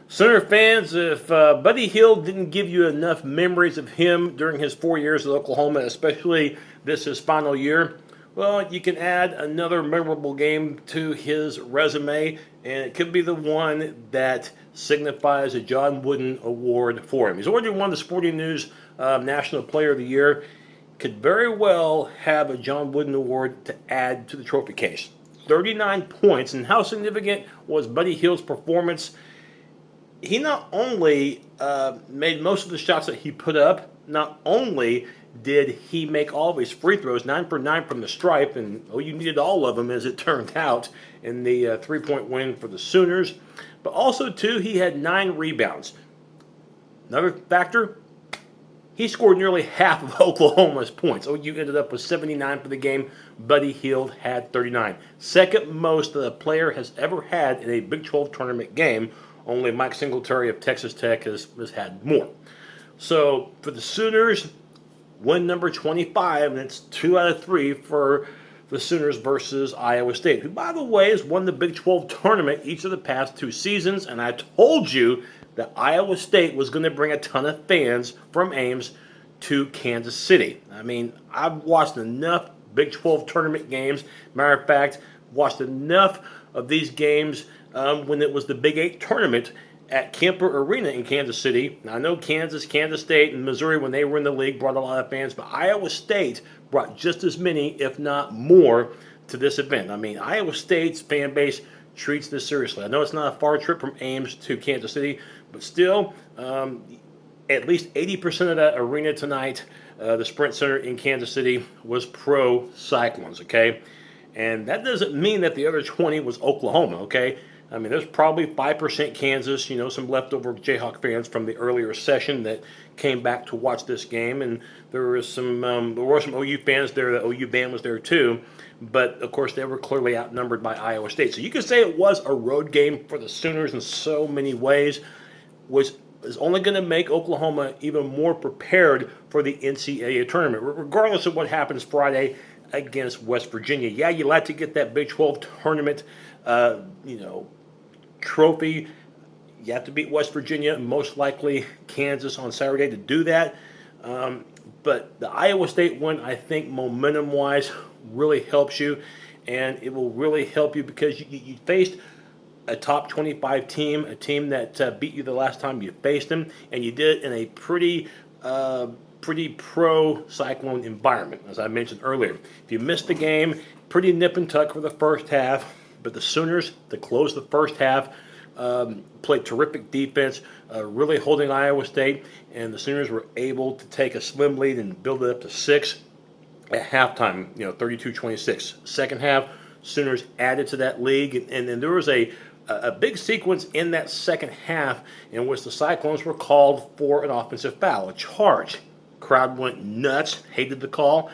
Sooner fans, if Buddy Hield didn't give you enough memories of him during his 4 years at Oklahoma, especially this his final year, well, you can add another memorable game to his resume, and it could be the one that signifies a John Wooden Award for him. He's already won the Sporting News National Player of the Year. Could very well have a John Wooden Award to add to the trophy case. 39 points, and how significant was Buddy Hield's performance? He not only made most of the shots that he put up, not only did he make all of his free throws, 9 for 9 from the stripe, and you needed all of them as it turned out in the three-point win for the Sooners, but also, too, he had 9 rebounds. Another factor, he scored nearly half of Oklahoma's points. OU ended up with 79 for the game. Buddy Hield had 39. Second most that a player has ever had in a Big 12 tournament game. Only Mike Singletary of Texas Tech has had more. So for the Sooners, win number 25, and it's 2 out of 3 for the Sooners versus Iowa State, who, by the way, has won the Big 12 tournament each of the past 2 seasons. And I told you that Iowa State was going to bring a ton of fans from Ames to Kansas City. I mean, I've watched enough Big 12 tournament games. Matter of fact, watched enough of these games when it was the Big 8 tournament at Kemper Arena in Kansas City. Now, I know Kansas State, and Missouri, when they were in the league, brought a lot of fans, but Iowa State brought just as many, if not more, to this event. I mean, Iowa State's fan base treats this seriously. I know it's not a far trip from Ames to Kansas City, but still, at least 80% of that arena tonight, the Sprint Center in Kansas City, was pro-Cyclones, okay? And that doesn't mean that the other 20 was Oklahoma, okay? I mean, there's probably 5% Kansas, some leftover Jayhawk fans from the earlier session that came back to watch this game, and there were some OU fans there. The OU band was there too, but of course they were clearly outnumbered by Iowa State. So you could say it was a road game for the Sooners in so many ways, which is only going to make Oklahoma even more prepared for the NCAA tournament, regardless of what happens Friday against West Virginia. Yeah, you like to get that Big 12 tournament, trophy. You have to beat West Virginia and most likely Kansas on Saturday to do that. But the Iowa State win, I think, momentum-wise, really helps you, and it will really help you because you faced a top 25 team, a team that beat you the last time you faced them, and you did it in a pretty pro-Cyclone environment, as I mentioned earlier. If you missed the game, pretty nip and tuck for the first half, but the Sooners, to close the first half, played terrific defense, really holding Iowa State, and the Sooners were able to take a slim lead and build it up to 6 at halftime, 32-26. Second half, Sooners added to that lead, and then there was a big sequence in that second half in which the Cyclones were called for an offensive foul, a charge. Crowd went nuts, hated the call,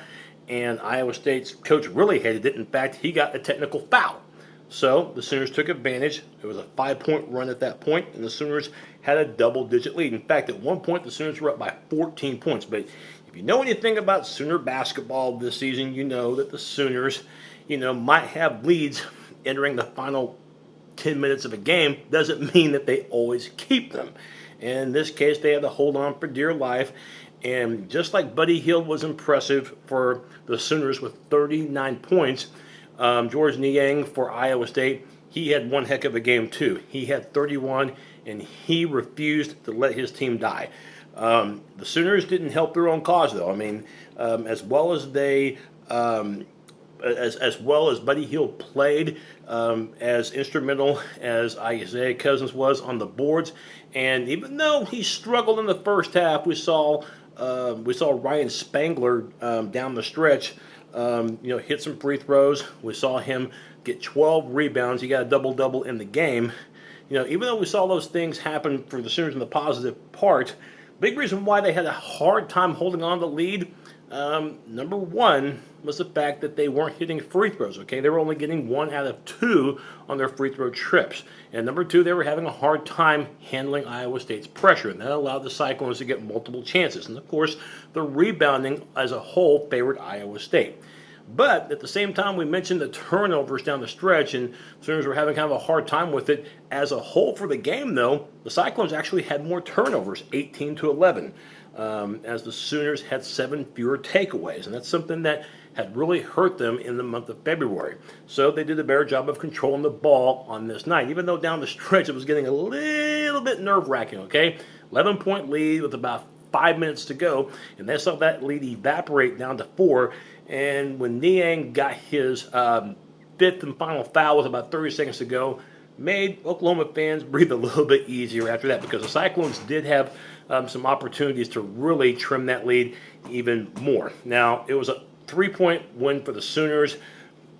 and Iowa State's coach really hated it. In fact, he got a technical foul. So the Sooners took advantage. It was a 5-point run at that point, and the Sooners had a double-digit lead. In fact, at one point, the Sooners were up by 14 points. But if you know anything about Sooner basketball this season, you know that the Sooners, might have leads entering the final 10 minutes of a game. Doesn't mean that they always keep them. And in this case, they had to hold on for dear life. And just like Buddy Hield was impressive for the Sooners with 39 points, George Niang for Iowa State, he had one heck of a game too. He had 31, and he refused to let his team die. The Sooners didn't help their own cause, though. I mean, as well as Buddy Hield played, as instrumental as Isaiah Cousins was on the boards, and even though he struggled in the first half, we saw Ryan Spangler down the stretch, hit some free throws. We saw him get 12 rebounds. He got a double-double in the game. Even though we saw those things happen for the Sooners in the positive part, big reason why they had a hard time holding on to the lead, number one, was the fact that they weren't hitting free throws, okay? They were only getting 1 out of 2 on their free throw trips. And number two, they were having a hard time handling Iowa State's pressure, and that allowed the Cyclones to get multiple chances. And, of course, the rebounding as a whole favored Iowa State. But at the same time, we mentioned the turnovers down the stretch, and Sooners were having kind of a hard time with it. As a whole for the game, though, the Cyclones actually had more turnovers, 18-11, as the Sooners had 7 fewer takeaways. And that's something that had really hurt them in the month of February. So they did a better job of controlling the ball on this night, even though down the stretch it was getting a little bit nerve-wracking, okay? 11-point lead with about 5 minutes to go, and they saw that lead evaporate down to 4. And when Niang got his 5th and final foul with about 30 seconds to go, made Oklahoma fans breathe a little bit easier after that, because the Cyclones did have some opportunities to really trim that lead even more. Now, it was a 3-point win for the Sooners.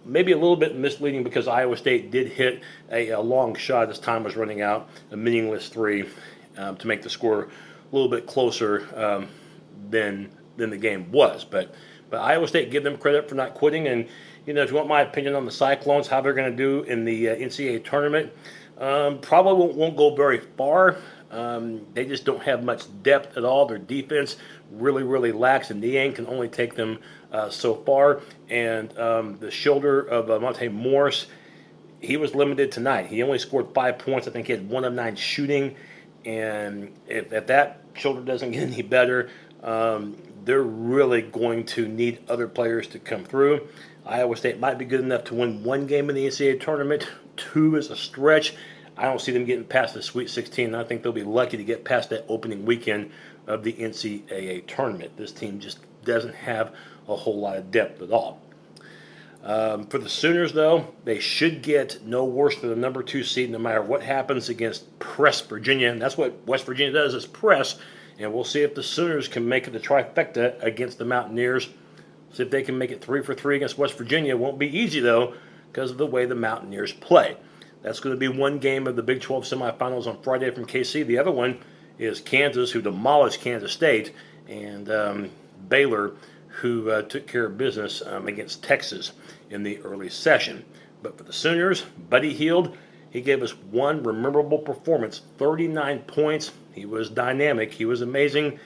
Maybe a little bit misleading because Iowa State did hit a long shot as time was running out, a meaningless 3, to make the score a little bit closer than the game was. But Iowa State, give them credit for not quitting. And, if you want my opinion on the Cyclones, how they're going to do in the NCAA tournament, probably won't go very far. They just don't have much depth at all. Their defense really, really lacks, and Niang can only take them so far. And the shoulder of Monte Morris, he was limited tonight. He only scored 5 points. I think he had 1 of 9 shooting. And if that shoulder doesn't get any better, they're really going to need other players to come through. Iowa State might be good enough to win 1 game in the NCAA tournament. 2 is a stretch. I don't see them getting past the Sweet 16. I think they'll be lucky to get past that opening weekend of the NCAA tournament. This team just doesn't have a whole lot of depth at all. For the Sooners, though, they should get no worse than the number 2 seed no matter what happens against Press Virginia. And that's what West Virginia does, is press. And we'll see if the Sooners can make it the trifecta against the Mountaineers. See if they can make it 3 for 3 against West Virginia. It won't be easy, though, because of the way the Mountaineers play. That's going to be 1 game of the Big 12 semifinals on Friday from KC. The other one is Kansas, who demolished Kansas State, and Baylor, who took care of business against Texas in the early session. But for the Sooners, Buddy Hield, he gave us 1 memorable performance, 39 points. He was dynamic. He was amazing.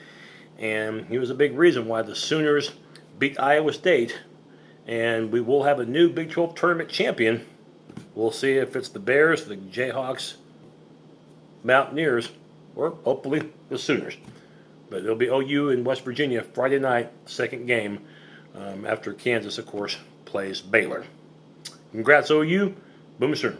And he was a big reason why the Sooners beat Iowa State. And we will have a new Big 12 tournament champion. We'll see if it's the Bears, the Jayhawks, Mountaineers, or hopefully the Sooners. But it'll be OU in West Virginia Friday night, 2nd game, after Kansas, of course, plays Baylor. Congrats, OU. Boomer Sooner.